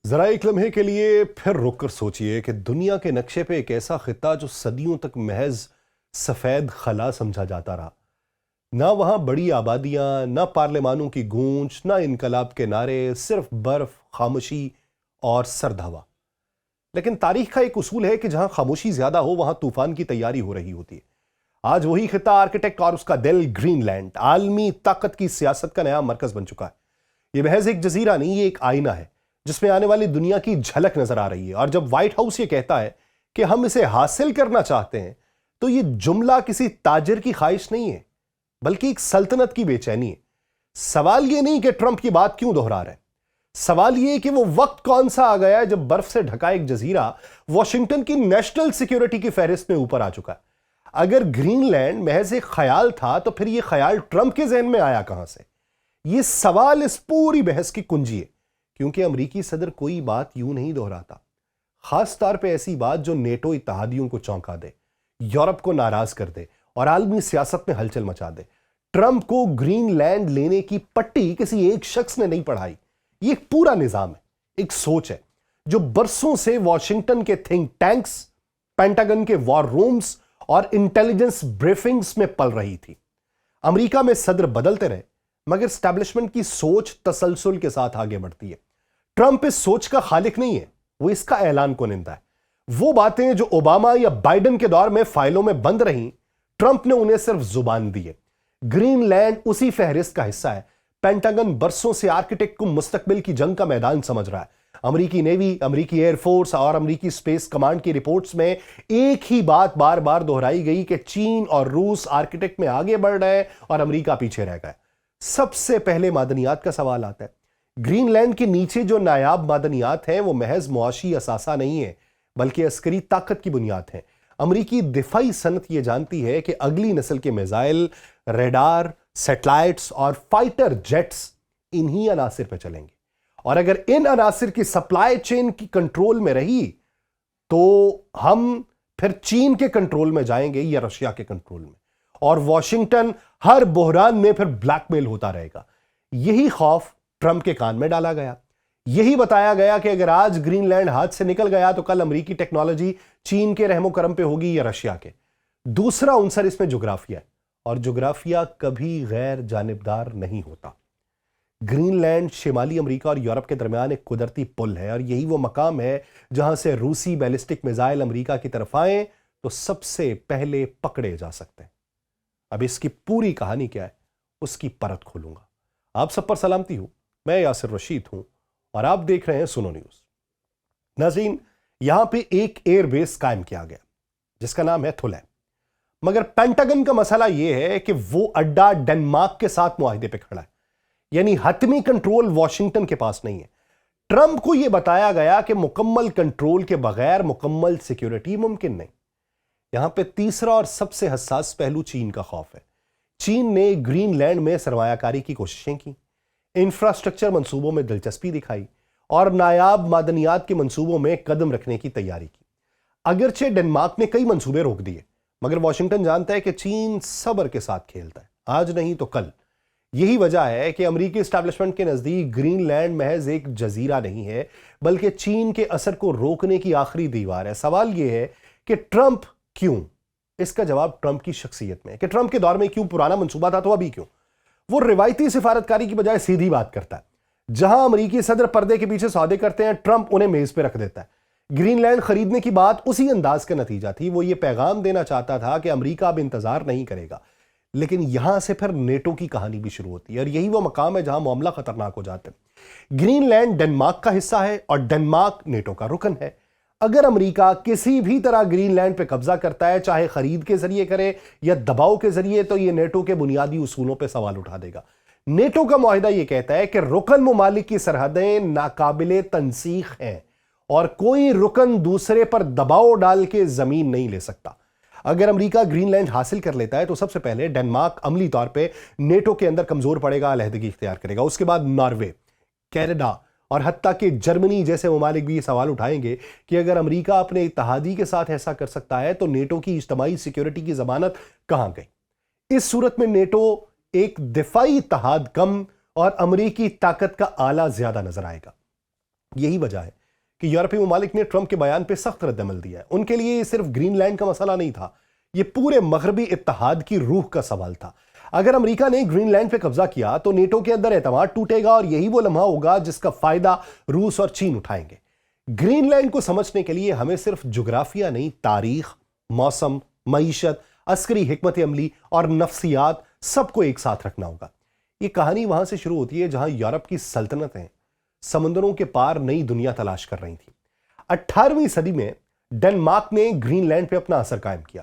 ذرا ایک لمحے کے لیے پھر رک کر سوچئے کہ دنیا کے نقشے پہ ایک ایسا خطہ جو صدیوں تک محض سفید خلا سمجھا جاتا رہا، نہ وہاں بڑی آبادیاں، نہ پارلیمانوں کی گونج، نہ انقلاب کے نعرے، صرف برف، خاموشی اور سرد ہوا۔ لیکن تاریخ کا ایک اصول ہے کہ جہاں خاموشی زیادہ ہو وہاں طوفان کی تیاری ہو رہی ہوتی ہے۔ آج وہی خطہ، آرکیٹیکٹ اور اس کا دل گرین لینڈ، عالمی طاقت کی سیاست کا نیا مرکز بن چکا ہے۔ یہ محض ایک جزیرہ نہیں، یہ ایک آئینہ ہے جس میں آنے والی دنیا کی جھلک نظر آ رہی ہے۔ اور جب وائٹ ہاؤس یہ کہتا ہے کہ ہم اسے حاصل کرنا چاہتے ہیں تو یہ جملہ کسی تاجر کی خواہش نہیں ہے، بلکہ ایک سلطنت کی بے چینی ہے۔ سوال یہ نہیں کہ ٹرمپ کی بات کیوں دہرا رہے ہیں، سوال یہ کہ وہ وقت کون سا آ گیا ہے جب برف سے ڈھکا ایک جزیرہ واشنگٹن کی نیشنل سیکیورٹی کی فہرست میں اوپر آ چکا ہے۔ اگر گرین لینڈ محض ایک خیال تھا تو پھر یہ خیال ٹرمپ کے ذہن میں آیا کہاں سے؟ یہ سوال اس پوری بحث کی کنجی ہے، کیونکہ امریکی صدر کوئی بات یوں نہیں دہراتا، خاص طور پہ ایسی بات جو نیٹو اتحادیوں کو چونکا دے، یورپ کو ناراض کر دے اور عالمی سیاست میں ہلچل مچا دے۔ ٹرمپ کو گرین لینڈ لینے کی پٹی کسی ایک شخص نے نہیں پڑھائی، یہ ایک پورا نظام ہے، ایک سوچ ہے جو برسوں سے واشنگٹن کے تھنک ٹینکس، پینٹاگن کے وار رومز اور انٹیلیجنس بریفنگز میں پل رہی تھی۔ امریکہ میں صدر بدلتے رہے مگر اسٹیبلشمنٹ کی سوچ تسلسل کے ساتھ آگے بڑھتی ہے۔ ٹرمپ اس سوچ کا خالق نہیں ہے، وہ اس کا اعلان کنندہ ہے۔ وہ باتیں جو اوباما یا بائیڈن کے دور میں فائلوں میں بند رہیں، ٹرمپ نے انہیں صرف زبان دی ہے۔ گرین لینڈ اسی فہرست کا حصہ ہے۔ پینٹاگن برسوں سے آرکیٹیکٹ کو مستقبل کی جنگ کا میدان سمجھ رہا ہے۔ امریکی نیوی، امریکی ایئر فورس اور امریکی اسپیس کمانڈ کی رپورٹس میں ایک ہی بات بار بار دہرائی گئی کہ چین اور روس آرکیٹیکٹ میں آگے بڑھ رہے ہیں اور امریکہ پیچھے رہ گئے۔ سب سے پہلے معدنیات کا سوال آتا ہے۔ گرین لینڈ کے نیچے جو نایاب معدنیات ہیں وہ محض معاشی اثاثہ نہیں ہے، بلکہ عسکری طاقت کی بنیاد ہیں۔ امریکی دفاعی صنعت یہ جانتی ہے کہ اگلی نسل کے میزائل، ریڈار، سیٹلائٹس اور فائٹر جیٹس انہی عناصر پہ چلیں گے، اور اگر ان عناصر کی سپلائی چین کی کنٹرول میں رہی تو ہم پھر چین کے کنٹرول میں جائیں گے یا رشیا کے کنٹرول میں، اور واشنگٹن ہر بحران میں پھر بلیک میل ہوتا رہے گا۔ یہی خوف ٹرمپ کے کان میں ڈالا گیا، یہی بتایا گیا کہ اگر آج گرین لینڈ ہاتھ سے نکل گیا تو کل امریکی ٹیکنالوجی چین کے رحم و کرم پہ ہوگی یا رشیا کے۔ دوسرا عنصر اس میں جغرافیہ ہے، اور جغرافیہ کبھی غیر جانبدار نہیں ہوتا۔ گرین لینڈ شمالی امریکہ اور یورپ کے درمیان ایک قدرتی پل ہے، اور یہی وہ مقام ہے جہاں سے روسی بیلسٹک میزائل امریکہ کی طرف آئیں تو سب سے پہلے پکڑے جا سکتے ہیں۔ اب اس کی پوری کہانی کیا ہے، اس کی پرت کھولوں گا۔ آپ سب پر سلامتی ہو، میں یاسر رشید ہوں اور آپ دیکھ رہے ہیں سنو نیوز۔ ناظرین، یہاں پہ ایک ایئر بیس قائم کیا گیا جس کا نام ہے تھولے، مگر پینٹاگن کا مسئلہ یہ ہے کہ وہ اڈا ڈنمارک کے ساتھ معاہدے پہ کھڑا ہے، یعنی حتمی کنٹرول واشنگٹن کے پاس نہیں ہے۔ ٹرمپ کو یہ بتایا گیا کہ مکمل کنٹرول کے بغیر مکمل سیکیورٹی ممکن نہیں۔ یہاں پہ تیسرا اور سب سے حساس پہلو چین کا خوف ہے۔ چین نے گرین لینڈ میں سرمایہ کاری کی کوششیں کی، انفراسٹرکچر منصوبوں میں دلچسپی دکھائی اور نایاب معدنیات کے منصوبوں میں قدم رکھنے کی تیاری کی۔ اگرچہ ڈنمارک نے کئی منصوبے روک دیے، مگر واشنگٹن جانتا ہے کہ چین صبر کے ساتھ کھیلتا ہے، آج نہیں تو کل۔ یہی وجہ ہے کہ امریکی اسٹیبلشمنٹ کے نزدیک گرین لینڈ محض ایک جزیرہ نہیں ہے، بلکہ چین کے اثر کو روکنے کی آخری دیوار ہے۔ سوال یہ ہے کہ ٹرمپ کیوں؟ اس کا جواب ٹرمپ کی شخصیت میں ہے کہ ٹرمپ کے دور میں کیوں پرانا منصوبہ تھا تو ابھی کیوں؟ وہ روایتی سفارتکاری کی بجائے سیدھی بات کرتا ہے۔ جہاں امریکی صدر پردے کے پیچھے سودے کرتے ہیں، ٹرمپ انہیں میز پہ رکھ دیتا ہے۔ گرین لینڈ خریدنے کی بات اسی انداز کا نتیجہ تھی۔ وہ یہ پیغام دینا چاہتا تھا کہ امریکہ اب انتظار نہیں کرے گا۔ لیکن یہاں سے پھر نیٹو کی کہانی بھی شروع ہوتی ہے، اور یہی وہ مقام ہے جہاں معاملہ خطرناک ہو جاتے ہیں۔ گرین لینڈ ڈنمارک کا حصہ ہے اور ڈنمارک نیٹو کا رکن ہے۔ اگر امریکہ کسی بھی طرح گرین لینڈ پہ قبضہ کرتا ہے، چاہے خرید کے ذریعے کرے یا دباؤ کے ذریعے، تو یہ نیٹو کے بنیادی اصولوں پہ سوال اٹھا دے گا۔ نیٹو کا معاہدہ یہ کہتا ہے کہ رکن ممالک کی سرحدیں ناقابل تنسیخ ہیں اور کوئی رکن دوسرے پر دباؤ ڈال کے زمین نہیں لے سکتا۔ اگر امریکہ گرین لینڈ حاصل کر لیتا ہے تو سب سے پہلے ڈنمارک عملی طور پہ نیٹو کے اندر کمزور پڑے گا، علیحدگی اختیار کرے گا۔ اس کے بعد ناروے، کینیڈا اور حتیٰ کہ جرمنی جیسے ممالک بھی یہ سوال اٹھائیں گے کہ اگر امریکہ اپنے اتحادی کے ساتھ ایسا کر سکتا ہے تو نیٹو کی اجتماعی سیکیورٹی کی ضمانت کہاں گئی؟ اس صورت میں نیٹو ایک دفاعی اتحاد کم اور امریکی طاقت کا آلہ زیادہ نظر آئے گا۔ یہی وجہ ہے کہ یورپی ممالک نے ٹرمپ کے بیان پہ سخت رد عمل دیا ہے. ان کے لیے یہ صرف گرین لینڈ کا مسئلہ نہیں تھا, یہ پورے مغربی اتحاد کی روح کا سوال تھا. اگر امریکہ نے گرین لینڈ پہ قبضہ کیا تو نیٹو کے اندر اعتماد ٹوٹے گا, اور یہی وہ لمحہ ہوگا جس کا فائدہ روس اور چین اٹھائیں گے. گرین لینڈ کو سمجھنے کے لیے ہمیں صرف جغرافیہ نہیں, تاریخ, موسم, معیشت, عسکری حکمت عملی اور نفسیات سب کو ایک ساتھ رکھنا ہوگا. یہ کہانی وہاں سے شروع ہوتی ہے جہاں یورپ کی سلطنتیں سمندروں کے پار نئی دنیا تلاش کر رہی تھیں. 18ویں صدی میں ڈنمارک نے گرین لینڈ پہ اپنا اثر قائم کیا.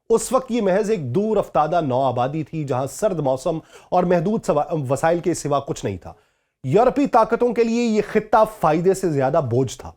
اس وقت یہ محض ایک دور افتادہ نو آبادی تھی جہاں سرد موسم اور محدود وسائل کے سوا کچھ نہیں تھا. یورپی طاقتوں کے لیے یہ خطہ فائدے سے زیادہ بوجھ تھا.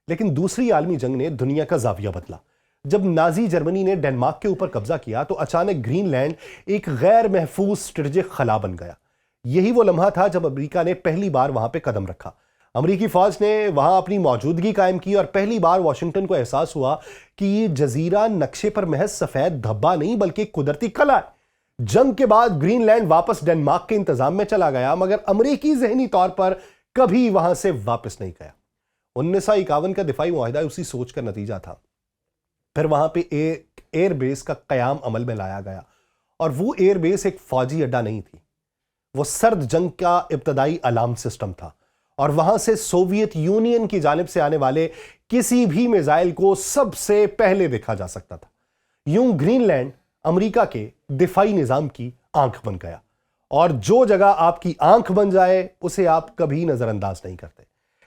لیکن دوسری عالمی جنگ نے دنیا کا زاویہ بدلا. جب نازی جرمنی نے ڈنمارک کے اوپر قبضہ کیا تو اچانک گرین لینڈ ایک غیر محفوظ اسٹریٹجک خلا بن گیا. یہی وہ لمحہ تھا جب امریکہ نے پہلی بار وہاں پہ قدم رکھا. امریکی فوج نے وہاں اپنی موجودگی قائم کی اور پہلی بار واشنگٹن کو احساس ہوا کہ یہ جزیرہ نقشے پر محض سفید دھبا نہیں بلکہ قدرتی قلعہ ہے. جنگ کے بعد گرین لینڈ واپس ڈنمارک کے انتظام میں چلا گیا, مگر امریکی ذہنی طور پر کبھی وہاں سے واپس نہیں گیا. 1951 کا دفاعی معاہدہ اسی سوچ کا نتیجہ تھا. پھر وہاں پہ ایک ایئر بیس کا قیام عمل میں لایا گیا, اور وہ ایئر بیس ایک فوجی اڈا نہیں تھی, وہ سرد جنگ کا ابتدائی الارم سسٹم تھا, اور وہاں سے سوویت یونین کی جانب سے آنے والے کسی بھی میزائل کو سب سے پہلے دیکھا جا سکتا تھا. یوں گرین لینڈ امریکہ کے دفاعی نظام کی آنکھ بن گیا, اور جو جگہ آپ کی آنکھ بن جائے اسے آپ کبھی نظر انداز نہیں کرتے.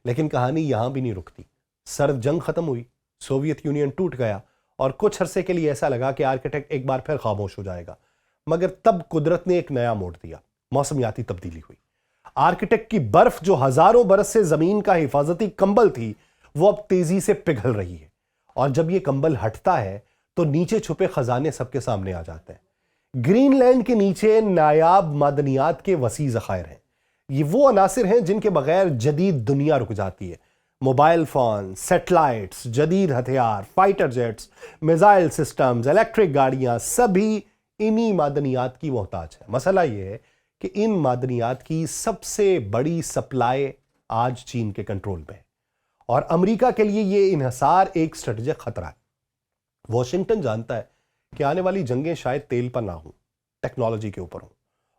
لیکن کہانی یہاں بھی نہیں رکتی. سرد جنگ ختم ہوئی, سوویت یونین ٹوٹ گیا, اور کچھ عرصے کے لیے ایسا لگا کہ آرکیٹیکٹ ایک بار پھر خاموش ہو جائے گا. مگر تب قدرت نے ایک نیا موڑ دیا. موسمیاتی تبدیلی ہوئی. آرکیٹیکٹ کی برف جو ہزاروں برس سے زمین کا حفاظتی کمبل تھی وہ اب تیزی سے پگھل رہی ہے, اور جب یہ کمبل ہٹتا ہے تو نیچے چھپے خزانے سب کے سامنے آ جاتے ہیں. گرین لینڈ کے نیچے نایاب معدنیات کے وسیع ذخائر ہیں. یہ وہ عناصر ہیں جن کے بغیر جدید دنیا رک جاتی ہے. موبائل فون, سیٹلائٹس, جدید ہتھیار, fighter jets, missile systems, electric گاڑیاں, سبھی انہی معدنیات کی محتاج ہیں. مسئلہ یہ ہے کہ ان معدنیات کی سب سے بڑی سپلائی آج چین کے کنٹرول میں ہے, اور امریکہ کے لیے یہ انحصار ایک اسٹریٹجک خطرہ ہے. واشنگٹن جانتا ہے کہ آنے والی جنگیں شاید تیل پر نہ ہوں, ٹیکنالوجی کے اوپر ہوں,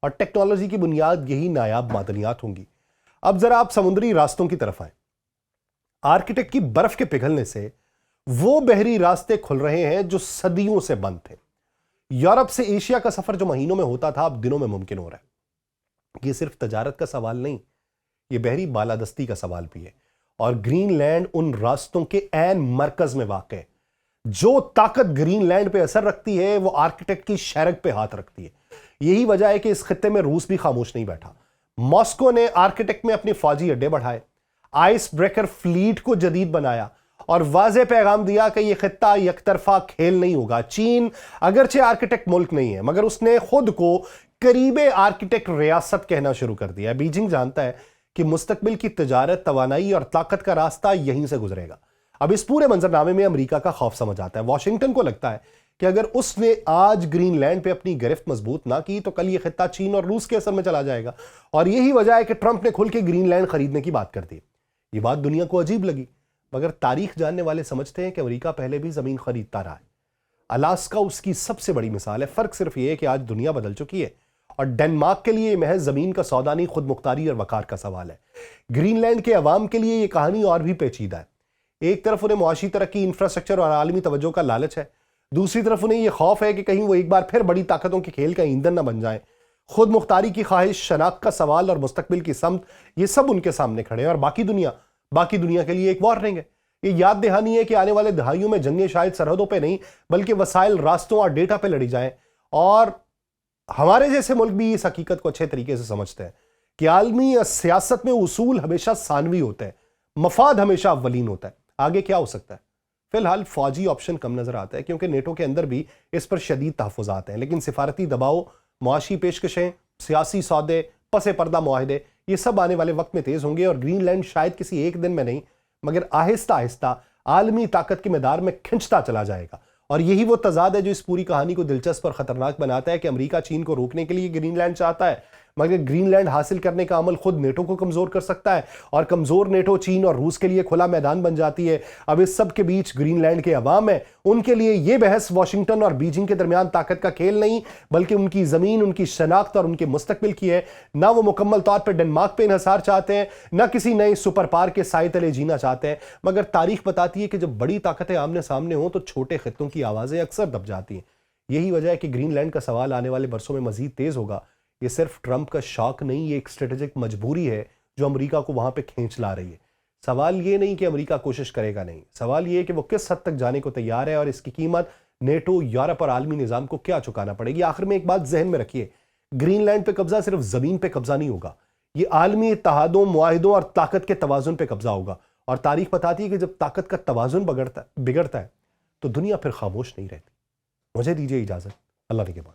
اور ٹیکنالوجی کی بنیاد یہی نایاب معدنیات ہوں گی. اب ذرا آپ سمندری راستوں کی طرف آئیں. آرکیٹیکٹ کی برف کے پگھلنے سے وہ بحری راستے کھل رہے ہیں جو صدیوں سے بند تھے. یورپ سے ایشیا کا سفر جو مہینوں میں ہوتا تھا اب دنوں میں ممکن ہو رہا ہے. یہ صرف تجارت کا سوال نہیں, یہ بحری بالادستی کا سوال بھی ہے, اور گرین لینڈ ان راستوں کے عین مرکز میں واقع ہے. جو طاقت گرین لینڈ پہ اثر رکھتی ہے وہ آرکیٹیکٹ کی شرک پہ ہاتھ رکھتی ہے. یہی وجہ ہے کہ اس خطے میں روس بھی خاموش نہیں بیٹھا. ماسکو نے آرکیٹیکٹ میں اپنے فوجی اڈے بڑھائے, آئس بریکر فلیٹ کو جدید بنایا, اور واضح پیغام دیا کہ یہ خطہ یک طرفہ کھیل نہیں ہوگا. چین اگرچہ آرکیٹیکٹ ملک نہیں ہے, مگر اس نے خود کو قریب آرکیٹیکٹ ریاست کہنا شروع کر دیا. بیجنگ جانتا ہے کہ مستقبل کی تجارت, توانائی اور طاقت کا راستہ یہیں سے گزرے گا. اب اس پورے منظرنامے میں امریکہ کا خوف سمجھ آتا ہے. واشنگٹن کو لگتا ہے کہ اگر اس نے آج گرین لینڈ پہ اپنی گرفت مضبوط نہ کی تو کل یہ خطہ چین اور روس کے اثر میں چلا جائے گا, اور یہی وجہ ہے کہ ٹرمپ نے کھل کے گرین لینڈ خریدنے کی بات کر دی. یہ بات دنیا کو عجیب لگی, مگر تاریخ جاننے والے سمجھتے ہیں کہ امریکہ پہلے بھی زمین خریدتا رہا ہے. الاسکا اس کی سب سے بڑی مثال ہے. فرق صرف یہ ہے کہ آج دنیا بدل چکی ہے, اور ڈنمارک کے لیے محض زمین کا سودا نہیں, خود مختاری اور وقار کا سوال ہے. گرین لینڈ کے عوام کے لیے یہ کہانی اور بھی پیچیدہ ہے. ایک طرف انہیں معاشی ترقی, انفراسٹرکچر اور عالمی توجہ کا لالچ ہے, دوسری طرف انہیں یہ خوف ہے کہ کہیں وہ ایک بار پھر بڑی طاقتوں کے کھیل کا ایندھن نہ بن جائیں. خود مختاری کی خواہش, شناخت کا سوال اور مستقبل کی سمت, یہ سب ان کے سامنے کھڑے ہیں. اور باقی دنیا کے لیے ایک وارننگ ہے. یہ یاد دہانی ہے کہ آنے والے دہائیوں میں جنگیں شاید سرحدوں پہ نہیں بلکہ وسائل, راستوں اور ڈیٹا پہ لڑی جائیں. اور ہمارے جیسے ملک بھی اس حقیقت کو اچھے طریقے سے سمجھتے ہیں کہ عالمی سیاست میں اصول ہمیشہ ثانوی ہوتے ہیں, مفاد ہمیشہ اولین ہوتا ہے. آگے کیا ہو سکتا ہے؟ فی الحال فوجی آپشن کم نظر آتا ہے کیونکہ نیٹو کے اندر بھی اس پر شدید تحفظات ہیں, لیکن سفارتی دباؤ, معاشی پیشکشیں, سیاسی سودے, پس پردہ معاہدے, یہ سب آنے والے وقت میں تیز ہوں گے. اور گرین لینڈ شاید کسی ایک دن میں نہیں مگر آہستہ آہستہ عالمی طاقت کے میدان میں کھنچتا چلا جائے گا. اور یہی وہ تضاد ہے جو اس پوری کہانی کو دلچسپ اور خطرناک بناتا ہے کہ امریکہ چین کو روکنے کے لیے گرین لینڈ چاہتا ہے مگر گرین لینڈ حاصل کرنے کا عمل خود نیٹو کو کمزور کر سکتا ہے، اور کمزور نیٹو چین اور روس کے لیے کھلا میدان بن جاتی ہے۔ اب اس سب کے بیچ گرین لینڈ کے عوام ہیں، ان کے لیے یہ بحث واشنگٹن اور بیجنگ کے درمیان طاقت کا کھیل نہیں، بلکہ ان کی زمین، ان کی شناخت اور ان کے مستقبل کی ہے۔ نہ وہ مکمل طور پر ڈنمارک پہ انحصار چاہتے ہیں، نہ کسی نئے سپر پاور کے سائے تلے جینا چاہتے ہیں، مگر تاریخ بتاتی ہے کہ جب بڑی طاقتیں آمنے سامنے ہوں تو چھوٹے خطوں کی آوازیں اکثر دب جاتی ہیں۔ یہی وجہ ہے کہ گرین لینڈ کا سوال آنے والے برسوں میں مزید تیز ہوگا۔ یہ صرف ٹرمپ کا شوق نہیں، یہ ایک اسٹریٹجک مجبوری ہے جو امریکہ کو وہاں پہ کھینچ لا رہی ہے۔ سوال یہ نہیں کہ امریکہ کوشش کرے گا نہیں، سوال یہ ہے کہ وہ کس حد تک جانے کو تیار ہے، اور اس کی قیمت نیٹو، یورپ اور عالمی نظام کو کیا چکانا پڑے گی۔ آخر میں ایک بات ذہن میں رکھیے، گرین لینڈ پہ قبضہ صرف زمین پہ قبضہ نہیں ہوگا، یہ عالمی اتحادوں، معاہدوں اور طاقت کے توازن پہ قبضہ ہوگا۔ اور تاریخ بتاتی ہے کہ جب طاقت کا توازن بگڑتا ہے تو دنیا پھر خاموش نہیں رہتی۔ مجھے دیجیے اجازت، اللہ نگہبان۔